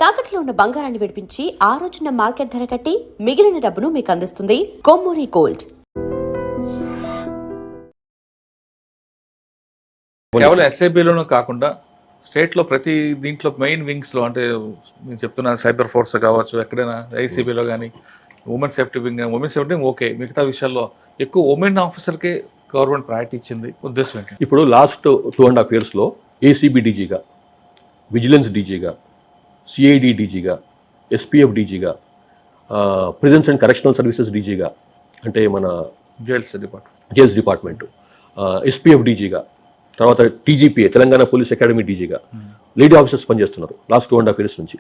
తాకట్లో ఉన్న బంగారాన్ని విడిపించి ఆ రోజున మార్కెట్ ధర కట్టి మిగిలిన డబ్బును మీకు అందిస్తుంది కొమ్మూరి గోల్డ్. కేవలం ఎస్ఐబిలోనూ కాకుండా స్టేట్లో ప్రతి దీంట్లో మెయిన్ వింగ్స్లో అంటే నేను చెప్తున్నాను సైబర్ ఫోర్స్ కావచ్చు, ఎక్కడైనా ఐసీబీలో కానీ women safety wing, women safety okay, మిగతా విషయాల్లో ఎక్కువ ఉమెన్ ఆఫీసర్కే గవర్నమెంట్ ప్రయారిటీ ఇచ్చింది. ఉద్దేశం ఏంటి? ఇప్పుడు లాస్ట్ 2.5 yearsలో ఏసీబీ డీజీగా, విజిలెన్స్ డీజీగా, సిఐడి డీజీగా, ఎస్పీఎఫ్ డీజీగా, ప్రిజన్స్ అండ్ కరెక్షనల్ సర్వీసెస్ డీజీగా అంటే మన జైల్స్ డిపార్ట్మెంటు, ఎస్పీఎఫ్ డీజీగా, తర్వాత టీజీపీఏ తెలంగాణ పోలీస్ అకాడమీ డీజీగా లేడీ ఆఫీసర్స్ పనిచేస్తున్నారు. లాస్ట్ 2.5 years నుంచి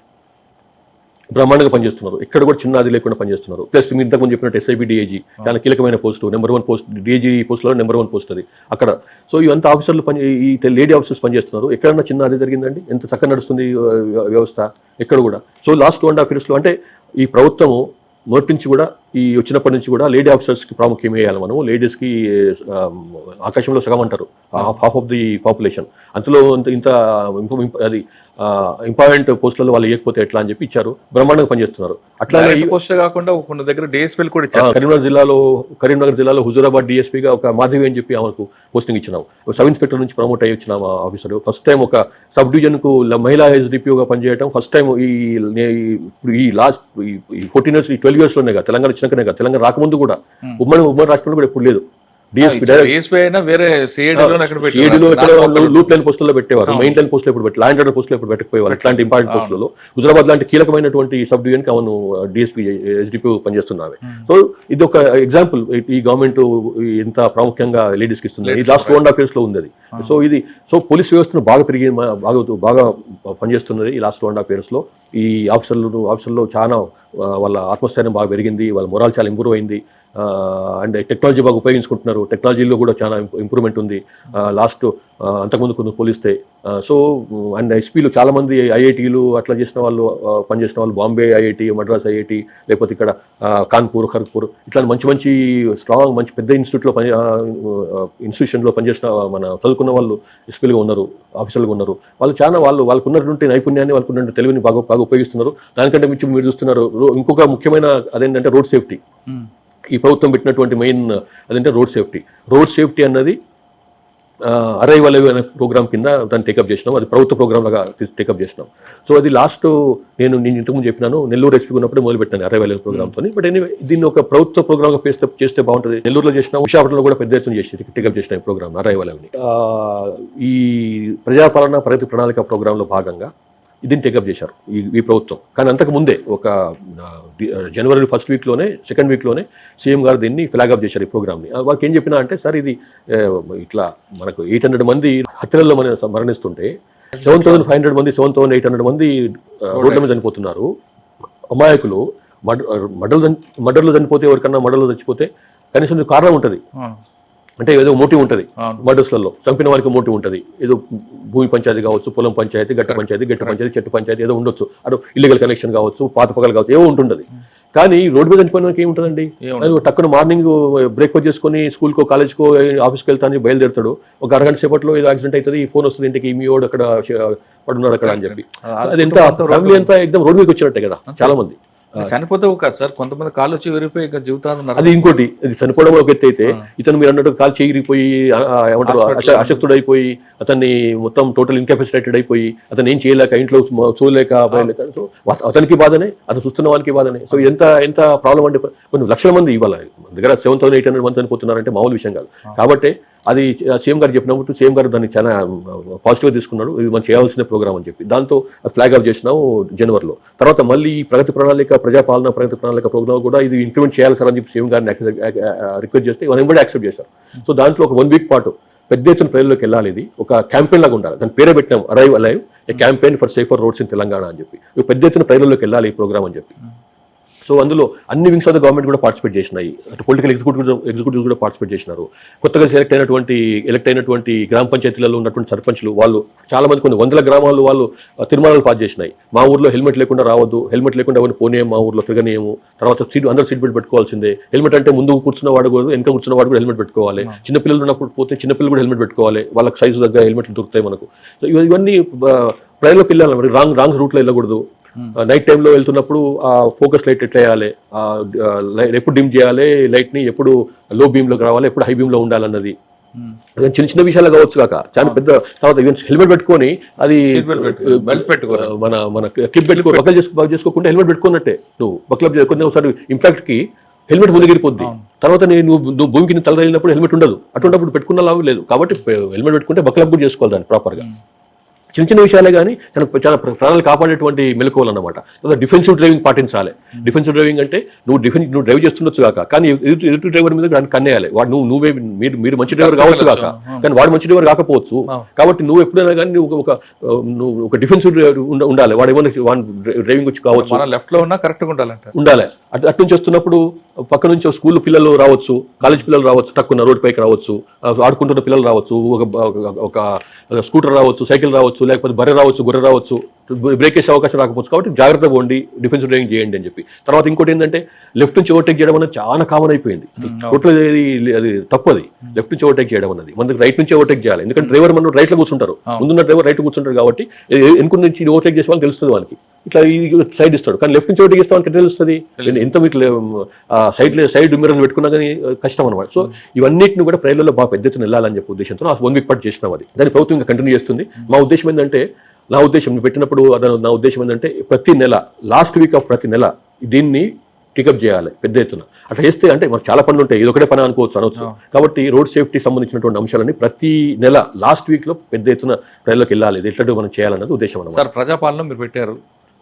బ్రహ్మాండంగా పనిచేస్తున్నారు. ఎక్కడ కూడా చిన్న అది లేకుండా పనిచేస్తున్నారు. ప్లస్ మీరు ఇంతకుముందు చెప్పినట్టు ఎస్ఐబి డిఐజీ చాలా కీలకమైన పోస్టు, నెంబర్ 1 పోస్ట్, డిఐజీ పోస్టులో నెంబర్ 1 పోస్ట్ అది అక్కడ. సో ఇవంతా ఆఫీసర్లు ఈ లేడీ ఆఫీసర్స్ పనిచేస్తున్నారు. ఎక్కడన్నా చిన్న అది జరిగిందండి? ఎంత చక్కగా నడుస్తుంది వ్యవస్థ ఎక్కడ కూడా. సో లాస్ట్ 2.5 yearsలో అంటే ఈ ప్రభుత్వము మొదటి నుంచి కూడా ఈ వచ్చినప్పటి నుంచి కూడా లేడీ ఆఫీసర్స్కి ప్రాముఖ్యం వేయాలి. మనము లేడీస్కి ఆకాశంలో సగం అంటారు, హాఫ్ ఆఫ్ ది పాపులేషన్. అందులో ఇంత అది ఇంపార్టెంట్ పోస్టులలో వాళ్ళు ఇవ్వకపోతే ఎట్లా అని చెప్పి ఇచ్చారు. బ్రహ్మాండంగా పనిచేస్తున్నారు. అట్లానే పోస్ట్ కాకుండా కొన్ని దగ్గర డిఎస్పీ కూడా కరీంనగర్ జిల్లాలో హుజూరాబాద్ డిఎస్పీగా ఒక మాధవి అని చెప్పి ఆమెకు పోస్టింగ్ ఇచ్చినాం. సబ్ ఇన్స్పెక్టర్ నుంచి ప్రమోట్ అయ్యి వచ్చినాం ఆఫీసర్. ఫస్ట్ టైం ఒక సబ్ డివిజన్కు మహిళా ఎస్డిపిఓగా పనిచేయడం ఫస్ట్ టైం ఈ లాస్ట్ 14 years 12 yearsలోనే కదా, తెలంగాణ వచ్చినాకనే కదా, తెలంగాణ రాకముందు కూడా ఉమ్మడి రాష్ట్రంలో కూడా ఎప్పుడు లేదు. లూప్ లైన్ పోస్టుల్లో పెట్టేవారు, మెయిన్ లైన్ పోస్టులో ఇప్పుడు ల్యాండ్ ఆర్డర్ పోస్టులో ఇప్పుడు పెట్టకపోయేవారు. ఇట్లాంటి ఇంపార్టెంట్ పోస్టులలో హుజరాబాద్ లాంటి కీలకమైనటువంటి సబ్ డివిజన్కి అవును డిఎస్పీ ఎస్డిపి పనిచేస్తున్నాయి. సో ఇది ఒక ఎగ్జాంపుల్ ఈ గవర్నమెంట్ ఎంత ప్రాముఖ్యంగా లేడీస్కి ఇస్తుంది. ఈ లాస్ట్ 2.5 yearsలో ఉంది అది. సో పోలీస్ వ్యవస్థను బాగా బాగా పనిచేస్తున్నది ఈ లాస్ట్ 2.5 yearsలో. ఈ ఆఫీసర్లో చాలా వాళ్ళ ఆత్మస్థైర్యం బాగా పెరిగింది, వాళ్ళ మొరాల్ చాలా ఇంప్రూవ్ అయింది. అండ్ టెక్నాలజీ బాగా ఉపయోగించుకుంటున్నారు. టెక్నాలజీలో కూడా చాలా ఇంప్రూవ్మెంట్ ఉంది లాస్ట్ అంతకుముందు కొంచెం పోలిస్తే. సో అండ్ ఎస్పీలు చాలామంది ఐఐటీలు అట్లా పనిచేసిన వాళ్ళు బాంబే ఐఐటి, మద్రాస్ ఐఐటి, లేకపోతే ఇక్కడ కాన్పూర్, ఖర్గ్పూర్ ఇట్లా మంచి స్ట్రాంగ్ మంచి పెద్ద ఇన్స్టిట్యూషన్లో పనిచేసిన మన చదువుకున్న వాళ్ళు ఎస్పీలుగా ఉన్నారు, ఆఫీసర్లుగా ఉన్నారు. వాళ్ళకు ఉన్నటువంటి నైపుణ్యాన్ని, వాళ్ళకు ఉన్నటువంటి తెలివిని బాగా ఉపయోగిస్తున్నారు. దానికంటే మించి మీరు చూస్తున్నారు ఇంకొక ముఖ్యమైన అదేంటంటే రోడ్ సేఫ్టీ. ఈ ప్రభుత్వం పెట్టినటువంటి మెయిన్ అదంటే రోడ్ సేఫ్టీ అన్నది అరైవల్ అనే ప్రోగ్రామ్ కింద దాన్ని టేకప్ చేసినాం. అది ప్రభుత్వ ప్రోగ్రామ్ లాగా టేకప్ చేసినాం. సో అది లాస్ట్ నేను ఇంతకుముందు చెప్పినాను, నెల్లూరు ఎస్పీ ఉన్నప్పుడు మొదలు పెట్టాను అరైవల్ ప్రోగ్రామ్తో. బట్ ఎనీవే దీన్ని ఒక ప్రభుత్వ ప్రోగ్రామ్గా చేస్తే బాగుంటుంది. నెల్లూరులో చేసిన, విశాఖపట్నంలో కూడా పెద్ద ఎత్తున చేసి టేకప్ చేసిన ఈ ప్రోగ్రామ్ అరైవల్ అని. ఈ ప్రజాపాలన ప్రగతి ప్రణాళిక ప్రోగ్రాంలో భాగంగా దీన్ని టేకప్ చేశారు ఈ ప్రభుత్వం. కానీ అంతకు ముందే ఒక జనవరి 1st weekలోనే 2nd weekలోనే సీఎం గారు దీన్ని ఫ్లాగ్ అప్ చేశారు ఈ ప్రోగ్రామ్ని. వాళ్ళకి ఏం చెప్పినా అంటే, సార్ ఇది ఇట్లా మనకు 800 మంది హత్యలలో మరణిస్తుంటే 7,500 మంది 7,800 మంది రోడ్ల మీద చనిపోతున్నారు. అమాయకులు మర్డర్లు చనిపోతే, ఎవరికన్నా మర్డర్లు చచ్చిపోతే కనీసం కారణం ఉంటుంది, అంటే ఏదో మోటివ్ ఉంటుంది. మర్డర్స్లలో చంపిన వారికి మోటివ్ ఉంటుంది. ఏదో భూమి పంచాయతీ కావచ్చు, పొలం పంచాయతీ, గట్టు పంచాయతీ, చెట్టు పంచాయతీ ఏదో ఉండొచ్చు. అదో ఇల్లీగల్ కనెక్షన్ కావచ్చు, పాత పగలు కావచ్చు, ఏవో ఉంటుంటుంది. కానీ రోడ్డు మీద చనిపోయిన వారికి ఏముంటుందండి? టక్కున మార్నింగ్ బ్రేక్ఫాస్ట్ చేసుకుని స్కూల్కో, కాలేజ్కో, ఆఫీస్కి వెళ్తాను బయలుదేరుతాడు. ఒక అరగంట సేపట్లో ఏదో యాక్సిడెంట్ అవుతుంది, ఫోన్ వస్తుంది ఇంటికి, మీ వాడు అక్కడ పడున్నాడు అక్కడ అని చెప్పి. అది ఎంత ఫ్యామిలీ అంతా ఎగ్దమ్ రోడ్ మీదకి వచ్చినట్టే కదా చాలా మంది. చనిపోతే కాదు సార్, కొంతమంది కాళ్ళు వచ్చి విరిగిపోయి జీవితాలు. అది ఇంకోటి, అది చనిపోవడం ఒక ఎత్తు అయితే, ఇతను మీరు అన్నట్టు కాలు చేయిరిపోయి ఏమంటారు అశక్తుడైపోయి, అతన్ని మొత్తం టోటల్ ఇన్కెపాసిటేటెడ్ అయిపోయి, అతను ఏం చేయలేక, ఇంట్లో చూడలేక, సో అతనికి బాధనే, అతను చూస్తున్న వాళ్ళకి బాధనే. సో ఎంత ప్రాబ్లం అంటే కొన్ని లక్షల మంది ఇవాళ దగ్గర 7,800 మంది చనిపోతున్నారంటే మామూలు విషయం కాదు. కాబట్టి అది సీఎం గారు చెప్పినప్పుడు సీఎం గారు దాన్ని చాలా పాజిటివ్గా తీసుకున్నాడు. ఇది మనం చేయాల్సిన ప్రోగ్రామ్ అని చెప్పి దాంతో ఫ్లాగ్ ఆఫ్ చేసినాము జనవరిలో. తర్వాత మళ్ళీ ప్రగతి ప్రణాళిక, ప్రజాపాలన ప్రగతి ప్రణాళిక ప్రోగ్రామ్ కూడా ఇది ఇంప్లిమెంట్ చేయాలి సార్ అని చెప్పి సీఎం గారిని రిక్వెస్ట్ చేస్తే వాళ్ళు కూడా యాక్సెప్ట్ చేశారు. సో దాంట్లో ఒక 1 week పాటు పెద్ద ఎత్తున ప్రజల్లోకి వెళ్ళాలి. ఇది ఒక క్యాంపెయిన్ లాగా ఉండాలి. దాని పేరే పెట్టినాం arrive A campaign for safer roads in Telangana అని చెప్పి. పెద్ద ఎత్తున ప్రజల్లోకి వెళ్ళాలి ఈ ప్రోగ్రామ్ అని చెప్పి. సో అందులో అన్ని వింగ్స్ ఆఫ్ ద గవర్నమెంట్ కూడా పార్టిసిపేట్ చేసినాయి. అటు పొలిటికల్ ఎగ్జిక్యూటివ్స్ కూడా పార్టిసిపేట్ చేసినారు. కొత్తగా ఎలక్ట్ అయినటువంటి గ్రామ పంచాయతీలలో ఉన్నటువంటి సర్పంచ్లు వాళ్ళు చాలా మంది కొన్ని 100 గ్రామాలు వాళ్ళు తీర్మానాలు పాస్ చేసినాయి. మా ఊర్లో హెల్మెట్ లేకుండా రావద్దు, హెల్మెట్ లేకుండా ఎవరిని పోనేయం, మా ఊర్లో తిరగనేయము, తర్వాత అందరూ సీట్ బెల్ట్ పెట్టుకోవాల్సిందే. హెల్మెట్ అంటే ముందు కూర్చున్న వాడు కూడా, వెనక కూర్చున్న వాడు కూడా హెల్మెట్ పెట్టుకోవాలి. చిన్నపిల్లలు ఉన్నప్పుడు పోతే చిన్నపిల్లలు కూడా హెల్మెట్ పెట్టుకోవాలి, వాళ్ళకి సైజు దగ్గర హెల్మెట్లు దొరుకుతాయి మనకు. ఇవన్నీ ప్రజలకు వెళ్ళాలి, రాంగ్ రూట్లో వెళ్ళకూడదు. నైట్ టైంలో వెళ్తున్నప్పుడు ఆ ఫోకస్ లైట్ ఎట్లా వేయాలి, ఎప్పుడు డిమ్ చేయాలి లైట్ ని, ఎప్పుడు లో బీమ్ లోకి రావాలి, ఎప్పుడు హై బీమ్ లో ఉండాలన్నది చిన్న చిన్న విషయాలు కావచ్చు కాక చాలా పెద్ద. తర్వాత హెల్మెట్ పెట్టుకొని అది మన మన క్లిప్ పెట్టుకో బక్లబ్ చేసుకోకుండా హెల్మెట్ పెట్టుకున్నట్టే నువ్వు బక్లబ్ కొన్ని ఒకసారి ఇంపాక్ట్ కి హెల్మెట్ ముందుకెళ్ళిపోద్ది. తర్వాత నువ్వు భూమికి తల వెళ్ళినప్పుడు హెల్మెట్ ఉండదు, అటువంటిప్పుడు పెట్టుకున్న లాభం లేదు. కాబట్టి హెల్మెట్ పెట్టుకుంటే బక్లబ్ కూడా చేసుకోవాలి దాన్ని ప్రాపర్ గా. చిన్న చిన్న విషయాలే కానీ చాలా ప్రాణాలు కాపాడేటువంటి మెలకువలు అన్నమాట. డిఫెన్సివ్ డ్రైవింగ్ పాటించాలి. డిఫెన్సివ్ డ్రైవింగ్ అంటే నువ్వు డ్రైవ్ చేస్తుండొచ్చు కాక, కానీ ఎదుటి డ్రైవర్ మీద దాన్ని కన్నేయాలి. వాడు నువ్వే మీరు మంచి డ్రైవర్ కావచ్చు కాక, కానీ వాడు మంచి డ్రైవర్ కాకపోవచ్చు. కాబట్టి నువ్వు ఎప్పుడైనా కానీ నువ్వు ఒక డిఫెన్సివ్ ఉండాలి. వాడు ఏమన్నా డ్రైవింగ్ వచ్చి కావచ్చు, లెఫ్ట్ లో ఉన్నా కరెక్ట్ ఉండాలి. అటు నుంచి వస్తున్నప్పుడు పక్క నుంచి స్కూల్ పిల్లలు రావచ్చు, కాలేజ్ పిల్లలు రావచ్చు, తక్కువ రోడ్ పైకి రావచ్చు, ఆడుకుంటున్న పిల్లలు రావచ్చు, ఒక స్కూటర్ రావచ్చు, సైకిల్ రావచ్చు, లేకపోతే బర్రె రావచ్చు, గొర్రె రావచ్చు, బ్రేక్ వేసే అవకాశం రాకపోవచ్చు. కాబట్టి జాగ్రత్తగా ఉండి డిఫెన్సివ్ డ్రైవింగ్ చేయండి అని చెప్పి. తర్వాత ఇంకోటి ఏంటంటే లెఫ్ట్ నుంచి ఓవర్టేక్ చేయడం అనేది చాలా కామన్ అయిపోయింది. టోటల్ అది తప్పది. లెఫ్ట్ నుంచి ఓవర్టేక్ చేయడం అనేది మనకి రైట్ నుంచి ఓవర్టేక్ చేయాలి. ఎందుకంటే డ్రైవర్ మనం రైట్ లో కూర్చుంటారు, ముందున్న డ్రైవర్ రైట్ కూర్చుంటారు. కాబట్టి ఎన్కు నుంచి ఓవర్టేక్ చేసే వాళ్ళకి తెలుస్తుంది వానికి, ఇట్లా సైడ్ ఇస్తాడు. కానీ లెఫ్ట్ నుంచి ఓవర్టేక్ చేస్తే వానికి తెలుస్తుంది ఎంత మీకు సైడ్ మిర్రర్ పెట్టుకున్నా కానీ కష్టం అనమాట. సో ఇవన్నిటిని కూడా ప్రజలలో బాగా పెద్ద ఎత్తున వెళ్ళాలని చెప్పి ఉద్దేశంతో 1 వీక్ పాటు చేసినాం. అది దాని ప్రభుత్వం ఇంకా కంటిన్యూ చేస్తుంది. మా ఉద్దేశం ఏంటంటే, నా ఉద్దేశం పెట్టినప్పుడు నా ఉద్దేశం ఏంటంటే ప్రతి నెల లాస్ట్ వీక్ ఆఫ్ ప్రతి నెల దీన్ని టికప్ చేయాలి పెద్ద ఎత్తున. అట్లా చేస్తే అంటే మనకు చాలా పనులు ఉంటాయి, ఇదొకటే పని అనొచ్చు. కాబట్టి రోడ్ సేఫ్టీ సంబంధించినటువంటి అంశాలన్నీ ప్రతి నెల లాస్ట్ వీక్ లో పెద్ద ఎత్తున ప్రజలకు వెళ్ళాలి. ఇది ఎట్లా మనం చేయాలన్నది ఉద్దేశం అన్నమాట. సార్, ప్రజాపాలన మీరు పెట్టారు,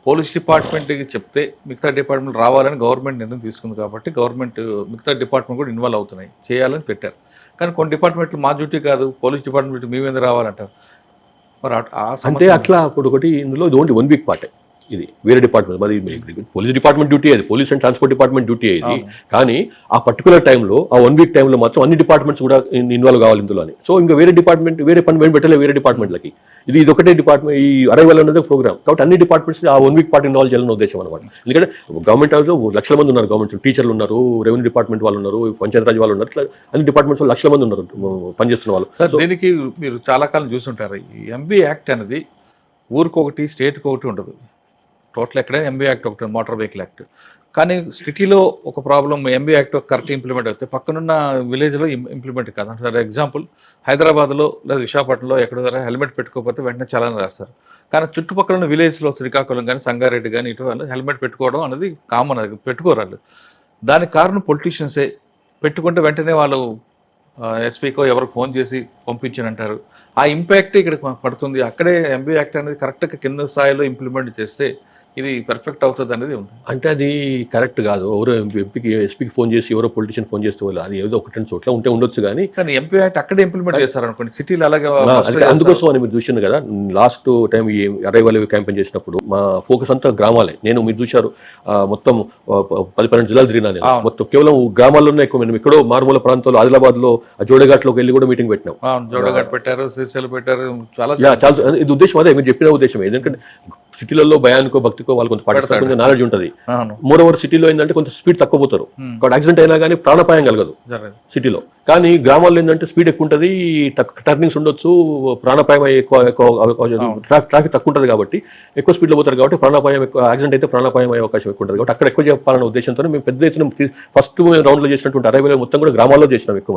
పోలీస్ డిపార్ట్మెంట్కి చెప్తే మిగతా డిపార్ట్మెంట్ రావాలని గవర్నమెంట్ నిర్ణయం తీసుకుంది. కాబట్టి గవర్నమెంట్ మిగతా డిపార్ట్మెంట్ కూడా ఇన్వాల్వ్ అవుతున్నాయి, చేయాలని పెట్టారు. కానీ కొన్ని డిపార్ట్మెంట్లు మా డ్యూటీ కాదు, పోలీస్ డిపార్ట్మెంట్ మీ మీద రావాలంటారు. మరి అంటే అట్లా ఇప్పుడు ఒకటి ఇందులో ఇది ఓన్లీ 1 వీక్ పార్టే. ఇది వేరే డిపార్ట్మెంట్, మరి పోలీస్ డిపార్ట్మెంట్ డ్యూటీ, అది police and transport department duty ఇది. కానీ ఆ పర్టికులర్ టైంలో, ఆ 1 వీక్ టైంలో మాత్రం అన్ని డిపార్ట్మెంట్స్ కూడా ఇన్వాల్వ్ కావాలి ఇందులో. సో ఇంకా వేరే డిపార్ట్మెంట్ వేరే పని పెట్టలేదు వేరే డిపార్ట్మెంట్లకి. ఇది ఒకటే డిపార్ట్మెంట్, ఈ అరైవల్ అనేది ప్రోగ్రామ్. కాబట్టి అన్ని డిపార్ట్మెంట్స్ ఆ 1 వీక్ పాటు ఇన్వాల్వ్ చేయాలని ఉద్దేశం అనమాట. ఎందుకంటే గవర్నమెంట్ హౌస్లో లక్షల మంది ఉన్నారు, గవర్నమెంట్ టీచర్లు ఉన్నారు, రెవెన్యూ డిపార్ట్మెంట్ వాళ్ళు ఉన్నారు, పంచాయతీరాజ్ వాళ్ళు ఉన్నారు, ఇట్లా అన్ని డిపార్ట్మెంట్స్ లక్షల మంది ఉన్నారు పనిచేస్తున్న వాళ్ళు. దీనికి మీరు చాలా కాలం చూస్తుంటారు, ఈ ఎంబీ యాక్ట్ అనేది ఊరికొకటి స్టేట్కి ఒకటి ఉండదు. టోటల్ ఎక్కడైనా ఎంబీ యాక్ట్ ఒకటి, మోటార్ వెహికల్ యాక్ట్. కానీ సిటీలో ఒక problem, MB act correct implement అవుతే పక్కనున్న విలేజ్లో ఇంప్లిమెంట్ కాదు. అంటే ఎగ్జాంపుల్, హైదరాబాద్లో లేదా విశాఖపట్నంలో ఎక్కడ హెల్మెట్ పెట్టుకోకపోతే వెంటనే చలాన్ రాస్తారు. కానీ చుట్టుపక్కల ఉన్న విలేజ్లో శ్రీకాకుళం కానీ సంగారెడ్డి కానీ ఇటు వాళ్ళు హెల్మెట్ పెట్టుకోవడం అనేది కామన్, అది పెట్టుకోరు వాళ్ళు. దానికి కారణం పొలిటీషియన్సే. పెట్టుకుంటే వెంటనే వాళ్ళు ఎస్పీకో ఎవరికి ఫోన్ చేసి పంపించనంటారు. ఆ ఇంపాక్ట్ ఇక్కడ పడుతుంది. అక్కడే ఎంబీ యాక్ట్ అనేది కరెక్ట్గా కింద స్థాయిలో ఇంప్లిమెంట్ చేస్తే ఇది పర్ఫెక్ట్ అవుతుంది అనేది ఉంది. అంటే అది కరెక్ట్ కాదు. ఎవరో ఎంపీకి ఎస్పీకి ఫోన్ చేసి ఎవరో పొలిటీషియన్ ఫోన్ చేస్తే వాళ్ళు అది ఏదో ఒకటి చోట్ల ఉంటే ఉండొచ్చు. కానీ ఎంపీ యాక్ట్ అక్కడే ఇంప్లిమెంట్ చేస్తారనుకోండి, సిటీలో అలాగే. అందుకోసం అని మీరు చూసాను కదా, లాస్ట్ టైం ఈ అరైవల్ క్యాంపెయిన్ చేసినప్పుడు మా ఫోకస్ అంతా గ్రామాలే. మీరు చూశారు, మొత్తం 10-12 జిల్లాలు తిరిగినా నేను. మొత్తం కేవలం గ్రామాల్లోనే ఎక్కువ. మేము ఎక్కడో మారుమూల ప్రాంతాల్లో ఆదిలాబాద్ లో జోడఘాట్లోకి వెళ్ళి కూడా మీటింగ్ పెట్టినాం. జోడఘాట్ పెట్టారు, శ్రీశైలం పెట్టారు. చాలా ఇది ఉద్దేశం అదే మీరు చెప్పిన ఉద్దేశం. ఎందుకంటే సిటీలలో భయానికో భక్తికో వాళ్ళు కొంత పాటిస్తారు, నాలెడ్జ్ ఉంటుంది. మోర్ సిటీలో ఏంటంటే కొంత స్పీడ్ తక్కువ పోతారు, కాబట్టి యాక్సిడెంట్ అయినా కానీ ప్రాణాపాయం కలగదు సిటీలో. కానీ గ్రామాల్లో ఏంటంటే స్పీడ్ ఎక్కువ ఉంటుంది, టర్నింగ్స్ ఉండొచ్చు, ప్రాణాపాయం ట్రాఫిక్ తక్కువ ఉంటుంది. కాబట్టి ఎక్కువ స్పీడ్లో పోతారు, కాబట్టి ప్రాణాపాయం ఎక్కువ, యాక్సిడెంట్ అయితే ప్రాణాపాయం అయ్యే అవకాశం ఎక్కువ ఉంటుంది. కాబట్టి అక్కడ ఎక్కువ చెప్పాలనే ఉద్దేశంతో మేము పెద్ద ఎత్తున ఫస్ట్ రౌండ్లో చేసినటువంటి అరైవల్ మొత్తం కూడా గ్రామాల్లో చేసినాం ఎక్కువ.